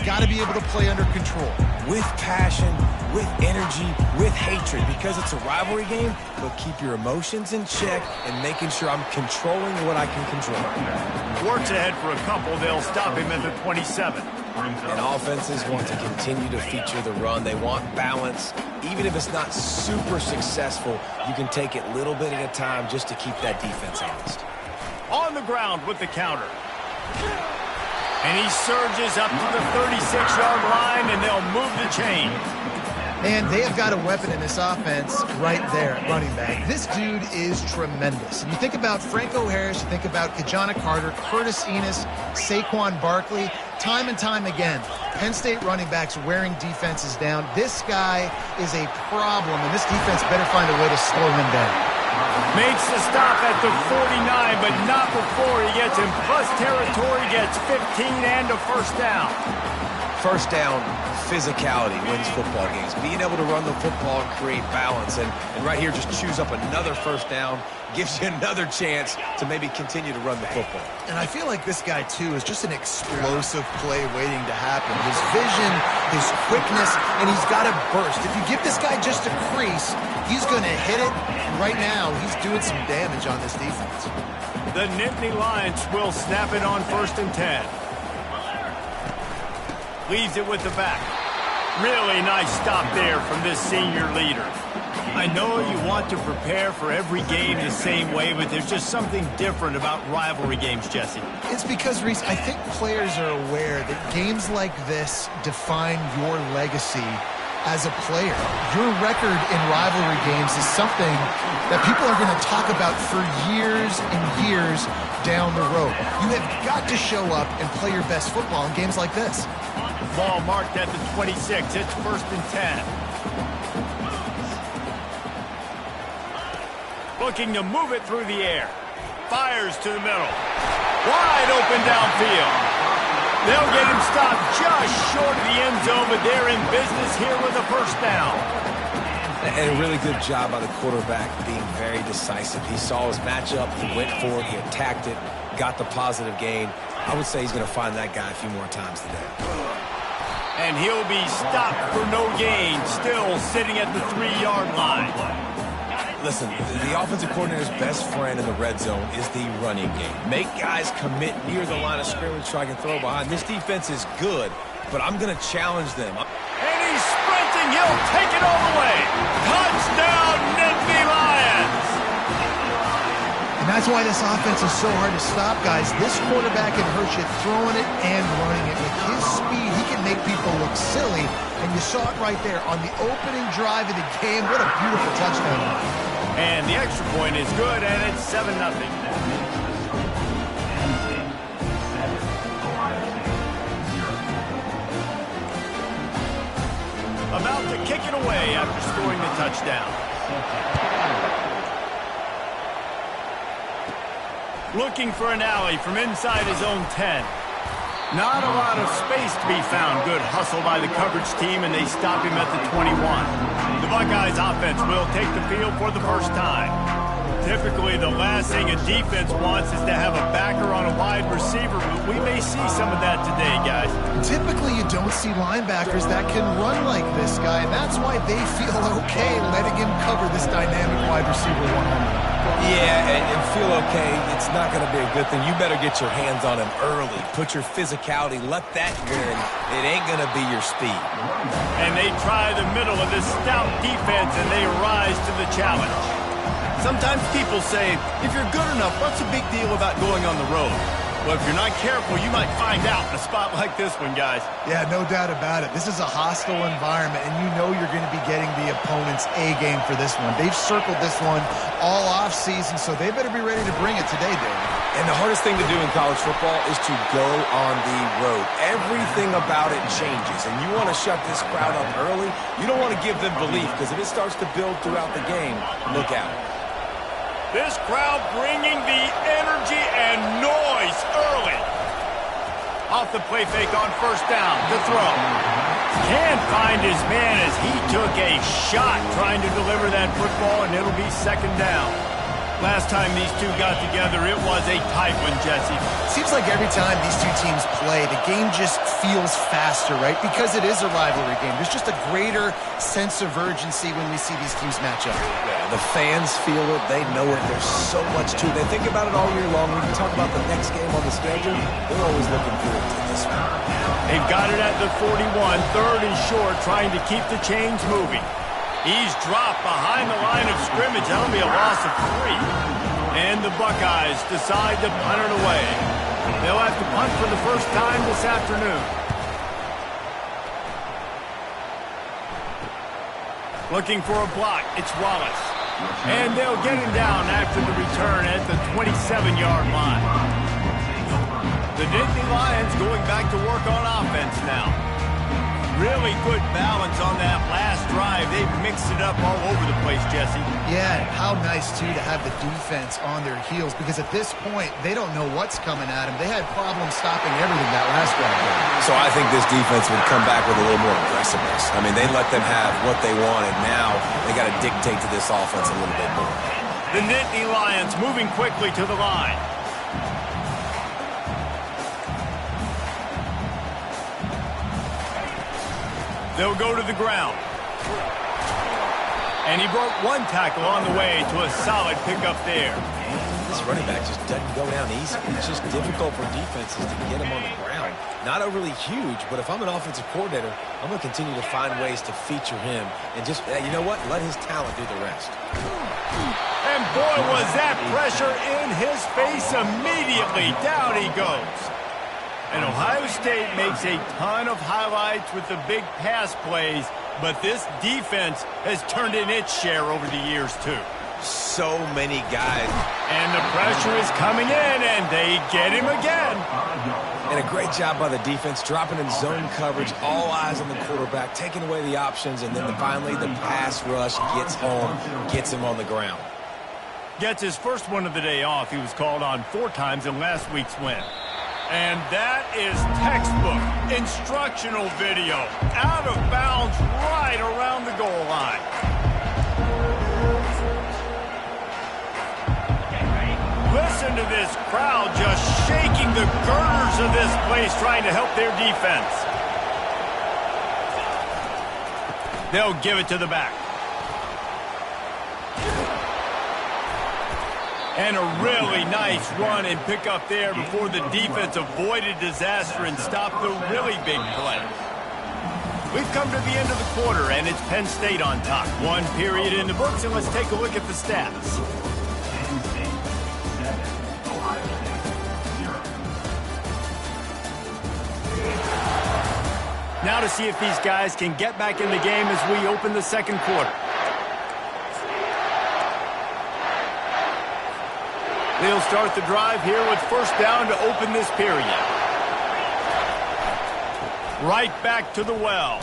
got to be able to play under control. With passion, with energy, with hatred, because it's a rivalry game, but keep your emotions in check and making sure I'm controlling what I can control. Works ahead for a couple. They'll stop him at the 27. And offenses want to continue to feature the run. They want balance. Even if it's not super successful, you can take it little bit at a time just to keep that defense honest. On the ground with the counter. And he surges up to the 36-yard line, and they'll move the chain. And they have got a weapon in this offense right there at running back. This dude is tremendous. And you think about Franco Harris, you think about Kajana Carter, Curtis Enis, Saquon Barkley, time and time again, Penn State running backs wearing defenses down. This guy is a problem, and this defense better find a way to slow him down. Makes the stop at the 49, but not before he gets in plus territory, gets 15 and a first down. First down, physicality wins football games. Being able to run the football and create balance. And right here, just choose up another first down, gives you another chance to maybe continue to run the football. And I feel like this guy, too, is just an explosive play waiting to happen. His vision, his quickness, and he's got a burst. If you give this guy just a crease, he's going to hit it. And right now, he's doing some damage on this defense. The Nittany Lions will snap it on 1st and 10. Leaves it with the back. Really nice stop there from this senior leader. I know you want to prepare for every game the same way, but there's just something different about rivalry games, Jesse. It's because, Reese, I think players are aware that games like this define your legacy as a player. Your record in rivalry games is something that people are going to talk about for years and years down the road. You have got to show up and play your best football in games like this. Ball marked at the 26. It's 1st and 10. Looking to move it through the air. Fires to the middle. Wide open downfield. They'll get him stopped just short of the end zone, but they're in business here with a first down. And a really good job by the quarterback being very decisive. He saw his matchup, he went for it, he attacked it, got the positive gain. I would say he's going to find that guy a few more times today. And he'll be stopped for no gain, still sitting at the 3-yard line. Listen, the offensive coordinator's best friend in the red zone is the running game. Make guys commit near the line of scrimmage so I can throw behind. This defense is good, but I'm going to challenge them. And he's sprinting. He'll take it all the way. Touchdown, Nittany Lions. And that's why this offense is so hard to stop, guys. This quarterback can hurt you throwing it and running it. With his speed, he can make people look silly. And you saw it right there on the opening drive of the game. What a beautiful touchdown. And the extra point is good, and it's 7-0. About to kick it away after scoring the touchdown. Looking for an alley from inside his own 10. Not a lot of space to be found. Good hustle by the coverage team, and they stop him at the 21. The Buckeyes offense will take the field for the first time. Typically, the last thing a defense wants is to have a backer on a wide receiver, but we may see some of that today, guys. Typically, you don't see linebackers that can run like this guy, and that's why they feel okay letting him cover this dynamic wide receiver one-on-one. Yeah, and feel okay, it's not going to be a good thing. You better get your hands on him early. Put your physicality, let that win. It ain't going to be your speed. And they try the middle of this stout defense, and they rise to the challenge. Sometimes people say, if you're good enough, what's the big deal about going on the road? Well, if you're not careful, you might find out in a spot like this one, guys. Yeah, no doubt about it. This is a hostile environment, and you know you're going to be getting the opponent's A-game for this one. They've circled this one all off-season, so they better be ready to bring it today, David. And the hardest thing to do in college football is to go on the road. Everything about it changes, and you want to shut this crowd up early. You don't want to give them belief, because if it starts to build throughout the game, look out. This crowd bringing the energy and noise early. Off the play fake on first down to throw. Can't find his man as he took a shot trying to deliver that football, and it'll be 2nd down. Last time these two got together, it was a tight one, Jesse. Seems like every time these two teams play, the game just feels faster, right? Because it is a rivalry game. There's just a greater sense of urgency when we see these teams match up. Yeah, the fans feel it. They know it. There's so much to it. They think about it all year long. When you talk about the next game on the schedule, they're always looking forward to this one. They've got it at the 41, 3rd and short, trying to keep the chains moving. He's dropped behind the line of scrimmage. That'll be a loss of 3. And the Buckeyes decide to punt it away. They'll have to punt for the first time this afternoon. Looking for a block. It's Wallace. And they'll get him down after the return at the 27-yard line. The Nittany Lions going back to work on offense now. Really good balance on that last drive. They've mixed it up all over the place, Jesse. Yeah, and how nice, too, to have the defense on their heels, because at this point, they don't know what's coming at them. They had problems stopping everything that last drive. So I think this defense would come back with a little more aggressiveness. I mean, they let them have what they want, and now they got to dictate to this offense a little bit more. The Nittany Lions moving quickly to the line. They'll go to the ground. And he broke one tackle on the way to a solid pickup there. This running back just doesn't go down easy. It's just difficult for defenses to get him on the ground. Not overly huge, but if I'm an offensive coordinator, I'm going to continue to find ways to feature him. And just, you know what? Let his talent do the rest. And boy, was that pressure in his face immediately. Down he goes. And Ohio State makes a ton of highlights with the big pass plays, but this defense has turned in its share over the years, too. So many guys. And the pressure is coming in, and they get him again. And a great job by the defense, dropping in zone coverage, all eyes on the quarterback, taking away the options, and then finally the pass rush gets home, gets him on the ground. Gets his first one of the day off. He was called on 4 times in last week's win. And that is textbook instructional video. Out of bounds right around the goal line. Listen to this crowd just shaking the girders of this place trying to help their defense. They'll give it to the back. And a really nice run and pick up there before the defense avoided disaster and stopped the really big play. We've come to the end of the quarter, and it's Penn State on top. 1 period in the books, and let's take a look at the stats. Now to see if these guys can get back in the game as we open the second quarter. They'll start the drive here with first down to open this period. Right back to the well.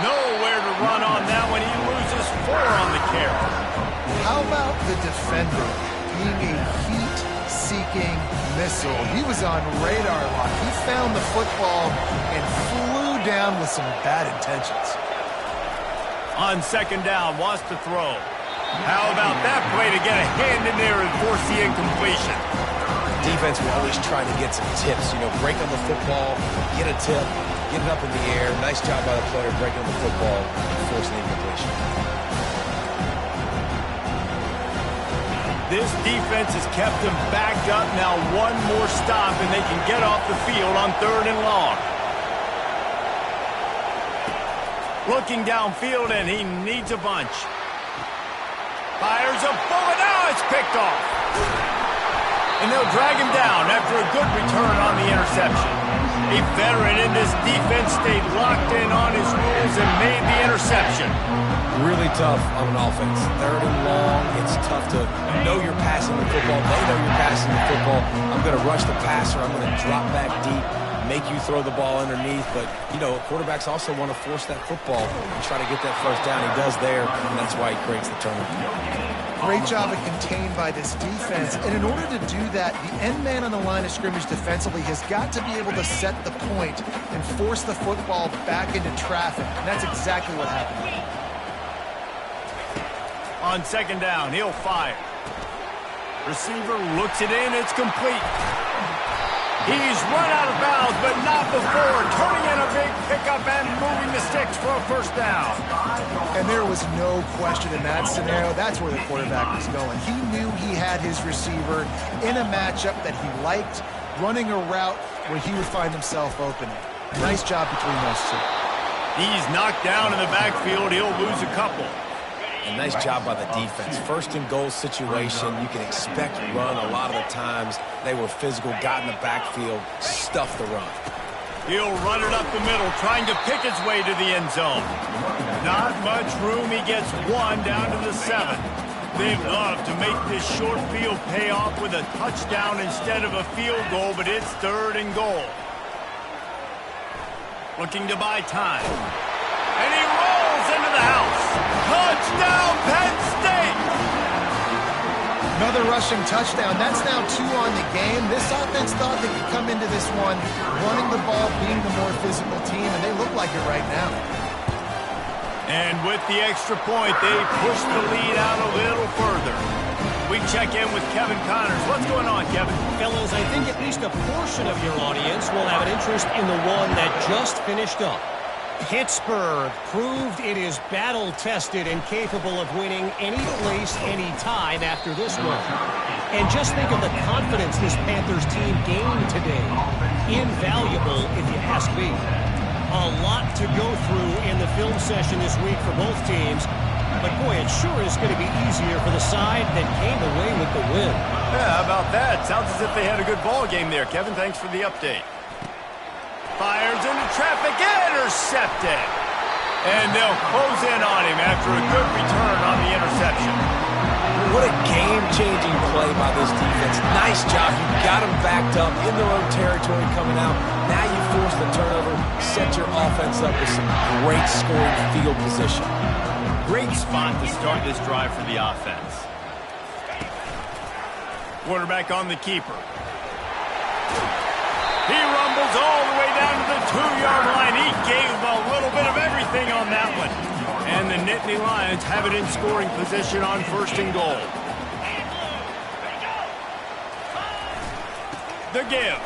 Nowhere to run on that one. He loses 4 on the carry. How about the defender being a heat-seeking missile? He was on radar lock. He found the football and flew down with some bad intentions. On second down, wants to throw. How about that play to get a hand in there and force the incompletion? Defense will always try to get some tips. You know, break on the football, get a tip, get it up in the air. Nice job by the player breaking on the football and forcing the incompletion. This defense has kept them backed up. Now one more stop and they can get off the field on 3rd and long. Looking downfield and he needs a bunch. Fires a bullet. Now it's picked off. And they'll drag him down after a good return on the interception. A veteran in this defense stayed locked in on his rules and made the interception. Really tough on an offense. 3rd and long. It's tough to know you're passing the football. They know you're passing the football. I'm going to rush the passer. I'm going to drop back deep, make you throw the ball underneath. But, you know, quarterbacks also want to force that football and try to get that first down. He does there, and that's why he creates the turnover. Great job of contained by this defense. And in order to do that, the end man on the line of scrimmage defensively has got to be able to set the point and force the football back into traffic. And that's exactly what happened. On second down, he'll fire. Receiver looks it in. It's complete. He's run out of bounds, but not before turning in a big pickup and moving the sticks for a first down. And there was no question in that scenario. That's where the quarterback was going. He knew he had his receiver in a matchup that he liked, running a route where he would find himself open. Nice job between those two. He's knocked down in the backfield. He'll lose a couple. A nice job by the defense. First and goal situation, you can expect run a lot of the times. They were physical, got in the backfield, stuffed the run. He'll run it up the middle, trying to pick his way to the end zone. Not much room. He gets one down to the 7. They'd love to make this short field pay off with a touchdown instead of a field goal, but it's 3rd and goal. Looking to buy time. And he rolls into the house. Touchdown, Penn State! Another rushing touchdown. That's now 2 on the game. This offense thought they could come into this one running the ball, being the more physical team, and they look like it right now. And with the extra point, they push the lead out a little further. We check in with Kevin Connors. What's going on, Kevin? Fellas, I think at least a portion of your audience will have an interest in the one that just finished up. Pittsburgh proved it is battle-tested and capable of winning any place, any time after this one. And just think of the confidence this Panthers team gained today. Invaluable, if you ask me. A lot to go through in the film session this week for both teams. But, boy, it sure is going to be easier for the side that came away with the win. Yeah, how about that? Sounds as if they had a good ball game there. Kevin, thanks for the update. Fires into traffic, intercepted. And they'll close in on him after a good return on the interception. What a game-changing play by this defense. Nice job. You got them backed up in their own territory coming out. Now you force the turnover, set your offense up with some great scoring field position. Great spot to start this drive for the offense. Quarterback on the keeper. He rumbles all the way down to the 2-yard line. He gave a little bit of everything on that one. And the Nittany Lions have it in scoring position on 1st and goal. The give.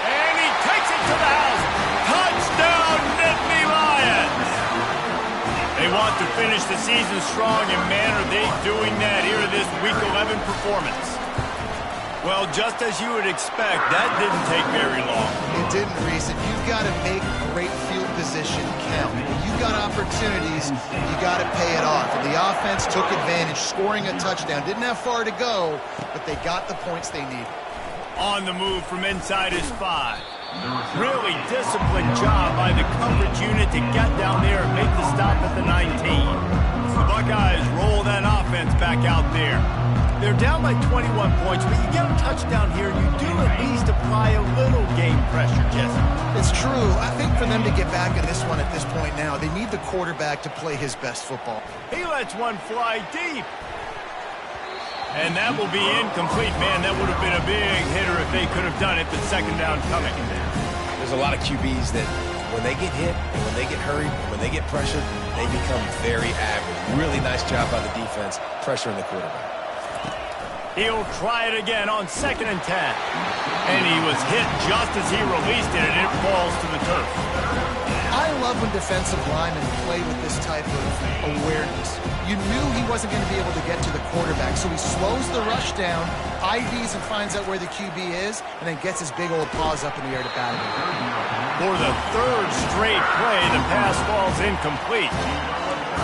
And he takes it to the house. Touchdown, Nittany Lions! They want to finish the season strong, and man, are they doing that here in this Week 11 performance. Well, just as you would expect, that didn't take very long. It didn't, Reese. And you've got to make great field position count. When you've got opportunities, you got to pay it off. And the offense took advantage, scoring a touchdown. Didn't have far to go, but they got the points they needed. On the move from inside his 5. Really disciplined job by the coverage unit to get down there and make the stop at the 19. The Buckeyes roll that offense back out there. They're down by 21 points, but you get a touchdown here, you do at least apply a little game pressure, Jesse. It's true. I think for them to get back in this one at this point now, they need the quarterback to play his best football. He lets one fly deep. And that will be incomplete. Man, that would have been a big hitter if they could have done it, but 2nd down coming. There's a lot of QBs that when they get hit, and when they get hurried, and when they get pressured, they become very average. Really nice job by the defense, pressuring the quarterback. He'll try it again on 2nd and 10. And he was hit just as he released it, and it falls to the turf. I love when defensive linemen play with this type of awareness. You knew he wasn't going to be able to get to the quarterback, so he slows the rush down, IDs and finds out where the QB is, and then gets his big old paws up in the air to bat it. For the 3rd straight play, the pass falls incomplete.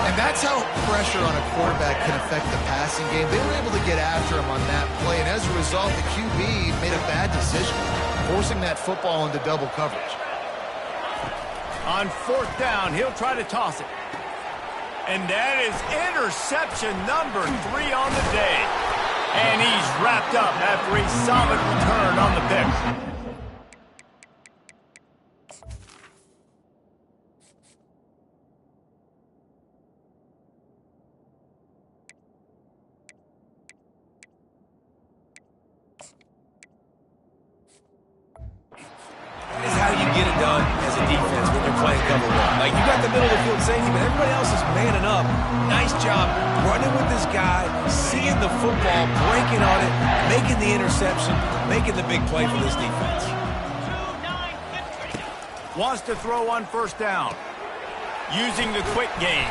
And that's how pressure on a quarterback can affect the passing game. They were able to get after him on that play, and as a result, the QB made a bad decision, forcing that football into double coverage. On 4th down, he'll try to toss it. And that is interception number 3 on the day. And he's wrapped up after a solid return on the pick. Is how you get it done as a defense when you're playing cover one. Like, you got the middle of the field safety, but everybody else is manning up. Nice job running with this guy, seeing the football, breaking on it, making the interception, making the big play for this defense. Wants to throw on first down. Using the quick game.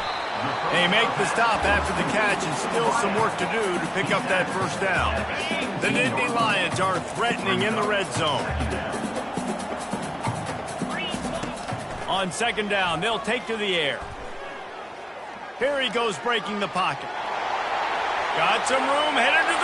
They make the stop after the catch and still some work to do to pick up that first down. The Nittany Lions are threatening in the red zone. On second down, they'll take to the air. Here he goes breaking the pocket. Got some room, headed to